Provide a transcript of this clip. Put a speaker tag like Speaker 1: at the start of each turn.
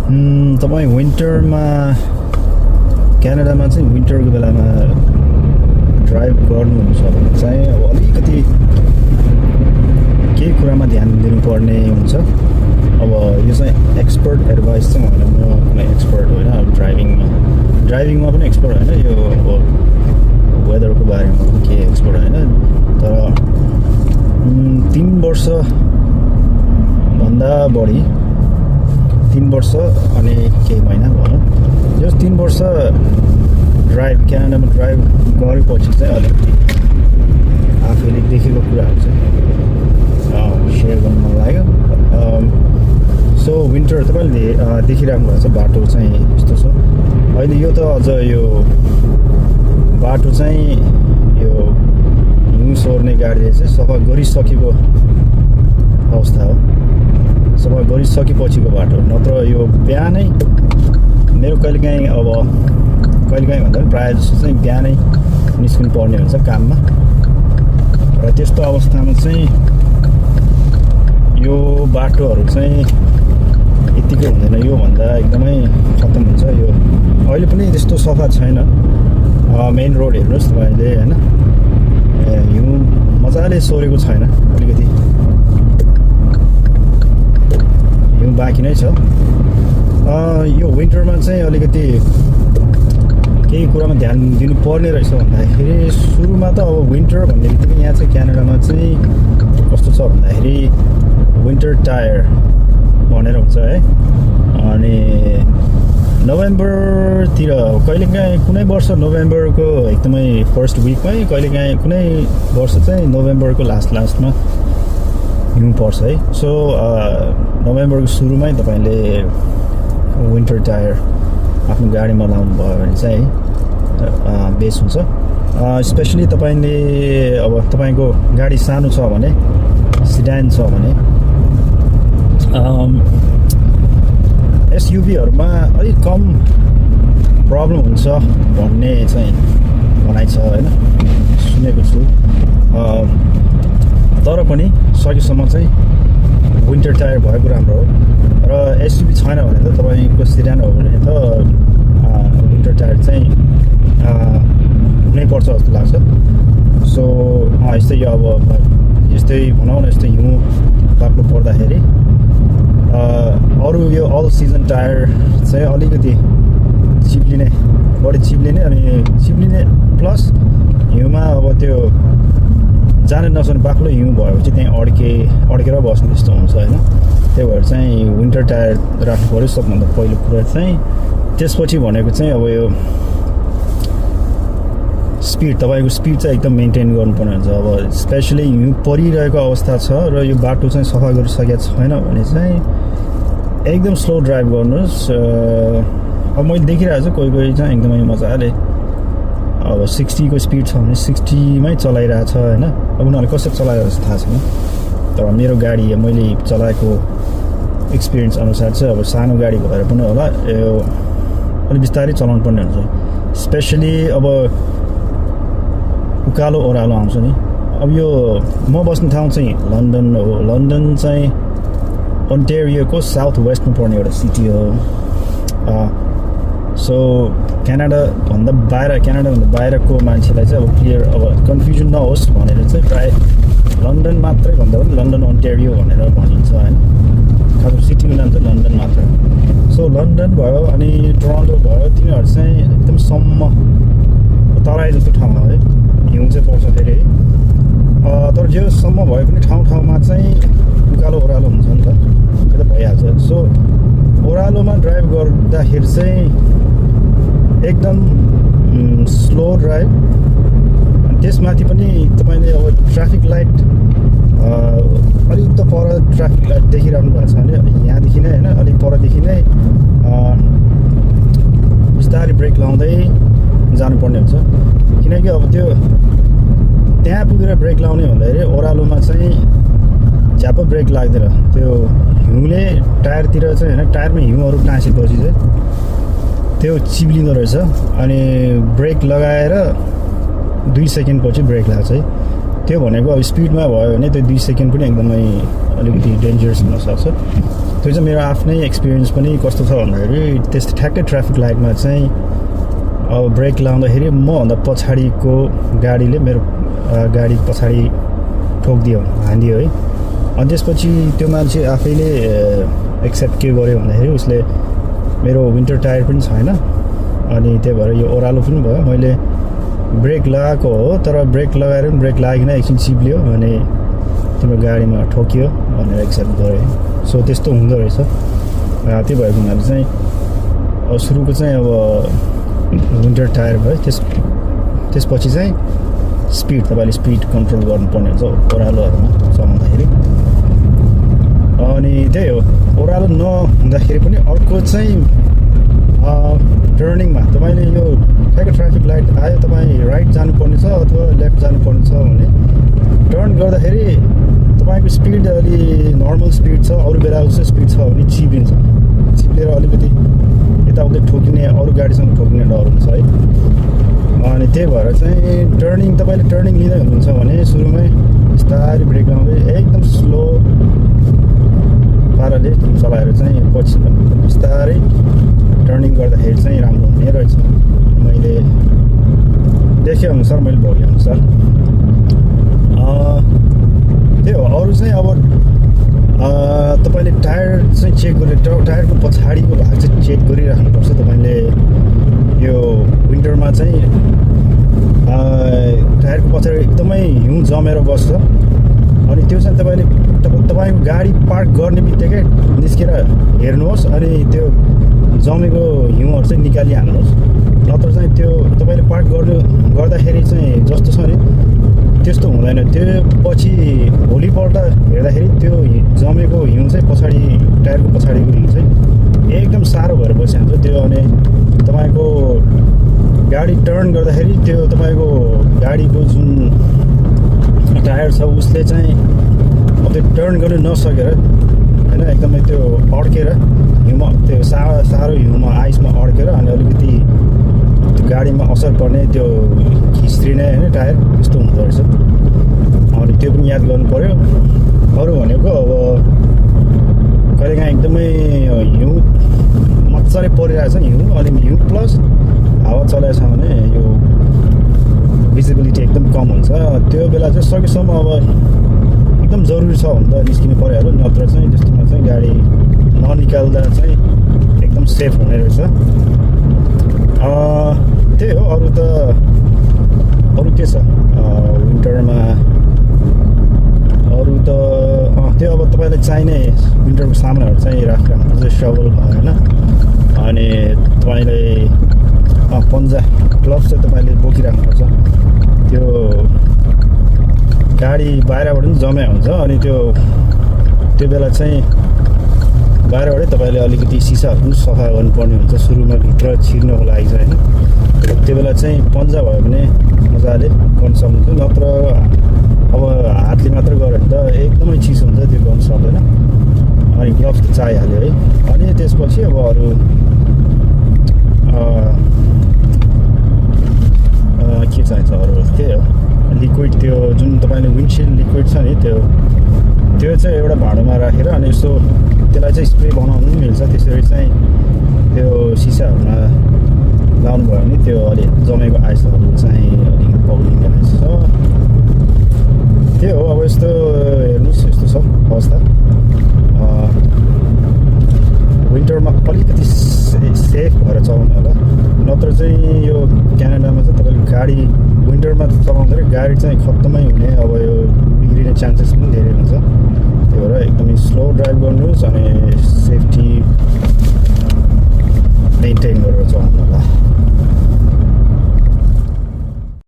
Speaker 1: तपाईँ विन्टरमा क्यानाडामा चाहिँ विन्टरको बेलामा ड्राइभ गर्नुहुन्छ भने चाहिँ अब अलिकति केही कुरामा ध्यान दिनुपर्ने हुन्छ। अब यो चाहिँ एक्सपर्ट एडभाइस चाहिँ होइन, म कुनै एक्सपर्ट होइन अब ड्राइभिङमा पनि एक्सपर्ट होइन, यो अब वेदरको बारेमा पनि केही एक्सपर्ट होइन। तर 3 वर्षभन्दा बढी 3 वर्ष अनि केही महिना भनौँ, जो 3 वर्ष क्यानाडामा ड्राइभ गरेपछि चाहिँ अलिकति आफूले देखेको कुराहरू चाहिँ सेयर गर्नु मन लाग्यो। सो विन्टर तपाईँले देखिराख्नु भएको छ बाटो चाहिँ यस्तो छ अहिले। यो त अझ यो बाटो चाहिँ यो हिउँ सोर्ने गाडीले चाहिँ सफा गरिसकेको अवस्था हो, सफा गरिसकेपछिको बाटो। नत्र यो बिहानै मेरो कहिलेकाहीँ भन्दा पनि प्रायः जस्तो चाहिँ बिहानै निस्किनु पर्ने हुन्छ काममा, र त्यस्तो अवस्थामा चाहिँ यो बाटोहरू चाहिँ यत्तिकै हुँदैन, योभन्दा एकदमै खतम हुन्छ। यो अहिले पनि त्यस्तो सफा छैन। मेन रोड हेर्नुहोस् तपाईँले होइन, हिउँ मजाले सोरेको छैन, अलिकति हिउँ बाँकी नै छ। यो विन्टरमा चाहिँ अलिकति केही कुरामा ध्यान दिनुपर्ने रहेछ भन्दाखेरि सुरुमा त अब विन्टर भन्ने बित्तिकै यहाँ चाहिँ क्यानाडामा चाहिँ कस्तो छ भन्दाखेरि विन्टर टायर भनेर हुन्छ है। अनि नोभेम्बरतिर कहिलेकाहीँ कुनै वर्ष नोभेम्बरको एकदमै फर्स्ट विकमै, कहिलेकाहीँ कुनै वर्ष चाहिँ नोभेम्बरको लास्टमा हिउँ पर्छ है। सो नोभेम्बरको सुरुमै तपाईँले विन्टर टायर आफ्नो गाडीमा लाउनु भयो भने चाहिँ बेस्ट हुन्छ। स्पेसली तपाईँले अब तपाईँको गाडी सानो छ भने, सिडान छ भने, एसयुभीहरूमा अलिक कम प्रब्लम हुन्छ भन्ने चाहिँ भनाइ छ होइन, सुनेको छु। तर पनि सकेसम्म चाहिँ विन्टर टायर भएको राम्रो हो। र एसयुभी छैन भने त तपाईँको सिडान हो भने त विन्टर टायर चाहिँ हुनै पर्छ जस्तो लाग्छ। सो यस्तै यो अब यस्तै भनौँ न, यस्तै हिउँ बाक्लो पर्दाखेरि अरू यो अल सिजन टायर चाहिँ अलिकति बढी चिप्लिने अनि चिप्लिने प्लस हिउँमा अब त्यो जाने नसक्ने बाक्लो हिउँ भएपछि त्यहीँ अड्केर बस्ने त्यस्तो हुन्छ होइन। त्यही भएर चाहिँ विन्टर टायर राख्नु पऱ्यो सबभन्दा पहिलो कुरा चाहिँ। त्यसपछि भनेको चाहिँ अब यो स्पिड, तपाईँको स्पिड चाहिँ एकदम मेन्टेन गर्नुपर्ने हुन्छ। अब स्पेसली हिउँ परिरहेको अवस्था छ र यो बाटो चाहिँ सफा गरिसकेको छैन भने चाहिँ एकदम स्लो ड्राइभ गर्नुहोस्। अब मैले देखिरहेको छु कोही चाहिँ एकदमै मजाले अब 60 को स्पिड छ भने 60 मै चलाइरहेछ होइन। अब उनीहरूले कसरी चलाइरहेको छ थाहा छैन, तर मेरो गाडी मैले चलाएको एक्सपिरियन्स अनुसार चाहिँ अब सानो गाडी भएर पनि होला यो अलिक बिस्तारै चलाउनु पर्ने हुन्छ। स्पेसली अब उकालो ओह्रालो आउँछ नि। अब यो म बस्ने ठाउँ चाहिँ लन्डन हो। लन्डन चाहिँ ओन्टारियोको साउथ वेस्टमा पर्ने एउटा सिटी हो। सो क्यानाडाभन्दा बाहिरको मान्छेलाई चाहिँ अब क्लियर अब कन्फ्युजन नहोस् भनेर चाहिँ प्रायः लन्डन मात्रै भन्दा पनि लन्डन ओन्टारियो भनेर भनिन्छ होइन। खासमा सिटीको नाम चाहिँ लन्डन मात्र। सो लन्डन भयो अनि टोरन्टो भयो, तिनीहरू चाहिँ एकदम सम्म तराई जस्तो ठाउँमा है हिउँ चाहिँ पर्छ फेरि। तर जेसम्म भए पनि ठाउँमा चाहिँ उकालो ओह्रालो हुन्छ नि त, त्यो त भइहाल्छ। सो ओह्रालोमा ड्राइभ गर्दाखेरि चाहिँ एकदम स्लो ड्राइभ। अनि त्यसमाथि पनि तपाईँले अब ट्राफिक लाइट अलिक त पर ट्राफिक लाइट देखिरहनु भएको छ भने यहाँदेखि नै होइन अलिक परदेखि नै बिस्तारै ब्रेक लाउँदै जानुपर्ने हुन्छ। किनकि अब त्यो त्यहाँ पुगेर ब्रेक लाउने भन्दाखेरि ओह्रालोमा चाहिँ झ्याप्प ब्रेक लाग्दैन, त्यो हिउँले टायरतिर चाहिँ होइन, टायरमा हिउँहरू टाँसेपछि चाहिँ त्यो चिप्लिँदो रहेछ। अनि ब्रेक लगाएर 2 सेकेन्ड पछि ब्रेक लाग्छ है। त्यो भनेको अब स्पिडमा भयो भने त्यो 2 सेकेन्ड पनि एकदमै अलिकति डेन्जरस हुनसक्छ। त्यो चाहिँ मेरो आफ्नै एक्सपिरियन्स पनि कस्तो छ भन्दाखेरि त्यस्तो ठ्याक्कै ट्राफिक लाइटमा चाहिँ अब ब्रेक लाउँदाखेरि मभन्दा पछाडिको गाडीले मेरो गाडी पछाडि ठोकिदियो हानिदियो है। अनि त्यसपछि त्यो मान्छे आफैले एक्सेप्ट के गर्यो भन्दाखेरि उसले मेरो विन्टर टायर पनि छैन अनि त्यही भएर यो ओह्रालो पनि भयो, मैले ब्रेक लगाएको हो तर ब्रेक लगाएर पनि ब्रेक लागेन, एकछिन चिप्लियो अनि तिम्रो गाडीमा ठोकियो भनेर एक्सेप्ट गऱ्यो। सो त्यस्तो हुँदो रहेछ। त्यही भएको हुनाले चाहिँ अब सुरुको चाहिँ अब विन्टर टायर भयो, त्यसपछि चाहिँ स्पिड तपाईँले स्पिड कन्ट्रोल गर्नुपर्ने हुन्छ ओह्रालोहरूमा चलाउँदाखेरि। अनि त्यही हो, ओह्रालो नहुँदाखेरि पनि अर्को चाहिँ टर्निङमा तपाईँले यो ठ्याक्कै ट्राफिक लाइट आयो, तपाईँ राइट जानुपर्ने छ अथवा लेफ्ट जानुपर्ने छ भने टर्न गर्दाखेरि तपाईँको स्पिड अलि नर्मल स्पिड छ, अरू बेला उसको स्पिड छ भने चिप्लेर अलिकति यताउति ठोकिने, अरू गाडीसँग ठोकिने डर हुन्छ है। अनि त्यही भएर चाहिँ तपाईँले टर्निङ लिँदै हुनुहुन्छ भने सुरुमै बिस्तारै ब्रेक लाउँदै एकदम स्लो पाराले चलाएर चाहिँ पछि बिस्तारै टर्निङ गर्दाखेरि चाहिँ राम्रो हुने रहेछ। मैले देखेअनुसार, मैले भोगेअनुसार त्यही हो। अरू चाहिँ अब तपाईँले टायर चाहिँ चेक टायरको पछाडिको भाग चाहिँ चेक गरिराख्नुपर्छ। तपाईँले यो विन्टरमा चाहिँ टायरको पछाडि एकदमै हिउँ जमेर बस्छ अनि त्यो चाहिँ तपाईँको गाडी पार्क गर्ने बित्तिकै निस्केर हेर्नुहोस् अनि त्यो जमेको हिउँहरू चाहिँ निकालिहाल्नुहोस्। नत्र चाहिँ त्यो तपाईँले पार्क गर्दाखेरि चाहिँ जस्तो छ नि त्यस्तो हुँदैन। त्यो पछि भोलिपल्ट हेर्दाखेरि त्यो जमेको हिउँ चाहिँ पछाडि टायरको पछाडिको हिउँ चाहिँ एकदम साह्रो भएर बसिहाल्छ त्यो। अनि तपाईँको गाडी टर्न गर्दाखेरि त्यो तपाईँको गाडीको जुन टायर छ उसले चाहिँ अब त्यो टर्न गर्नु नसकेर होइन एकदमै त्यो अड्केर हिउँमा त्यो साह्रो हिउँमा आइसमा अड्केर अनि अलिकति त्यो गाडीमा असर पर्ने, त्यो खिच्रिने होइन टायर, त्यस्तो हुँदो रहेछ। अनि त्यो पनि याद गर्नु पऱ्यो। अरू भनेको अब कहिलेकाहीँ एकदमै हिउँ मजाले परिरहेछ हिउँ, अनि हिउँ प्लस हावा चलाएछ भने यो भिजिबिलिटी एकदम कम हुन्छ। त्यो बेला चाहिँ सकेसम्म अब एकदम जरुरी छ भने त निस्किनु परिहाल्यो, नत्र चाहिँ त्यस्तोमा चाहिँ गाडी ननिकाल्दा चाहिँ एकदम सेफ हुने रहेछ। त्यही हो। अरू के छ विन्टरमा? अरू त त्यो अब तपाईँलाई चाहिने विन्टरको सामानहरू चाहिँ राख्नुपर्छ, सवल भयो होइन, अनि तपाईँले पन्जा ग्लोभ्स चाहिँ तपाईँले बोकिराख्नुपर्छ। त्यो गाडी बाहिरबाट पनि जम्या हुन्छ अनि त्यो बेला चाहिँ बाहिरबाटै तपाईँले अलिकति सिसाहरू पनि सफा गर्नुपर्ने हुन्छ सुरुमा, भित्र छिर्नको लागि चाहिँ होइन। त्यो बेला चाहिँ पन्जा भयो भने मजाले गर्न सक्नुहुन्छ, नत्र अब हातले मात्र गऱ्यो भने त एकदमै चिसो हुन्छ, त्यो गर्नु सक्दैन। अनि ग्लोभ्स त चाहिहाल्यो है। अनि त्यसपछि अब अरू के चाहिन्छ? अरू त्यही हो, लिक्विड त्यो जुन तपाईँले विन्डसिल्ड लिक्विड छ नि त्यो चाहिँ एउटा भाँडोमा राखेर अनि यसो त्यसलाई चाहिँ स्प्रे बनाउनु पनि मिल्छ। त्यसरी चाहिँ त्यो सिसाहरूमा लाउनुभयो भने त्यो अलिक जमेको आइसहरू चाहिँ अलिकति पौडिने रहेछ। त्यही हो। अब यस्तो हेर्नुहोस्, यस्तो छ अवस्था। विन्टरमा अलिकति सेफ भएर चलाउनु होला, नत्र चाहिँ यो क्यानाडामा चाहिँ तपाईँले गाडी विन्टरमा चलाउँदाखेरि गाडी चाहिँ खत्तमै हुने, अब यो बिग्रिने चान्सेस पनि धेरै हुन्छ। त्यही भएर एकदमै स्लो ड्राइभ गर्नुहोस् अनि सेफ्टी मेन्टेन गर्नुहोस्।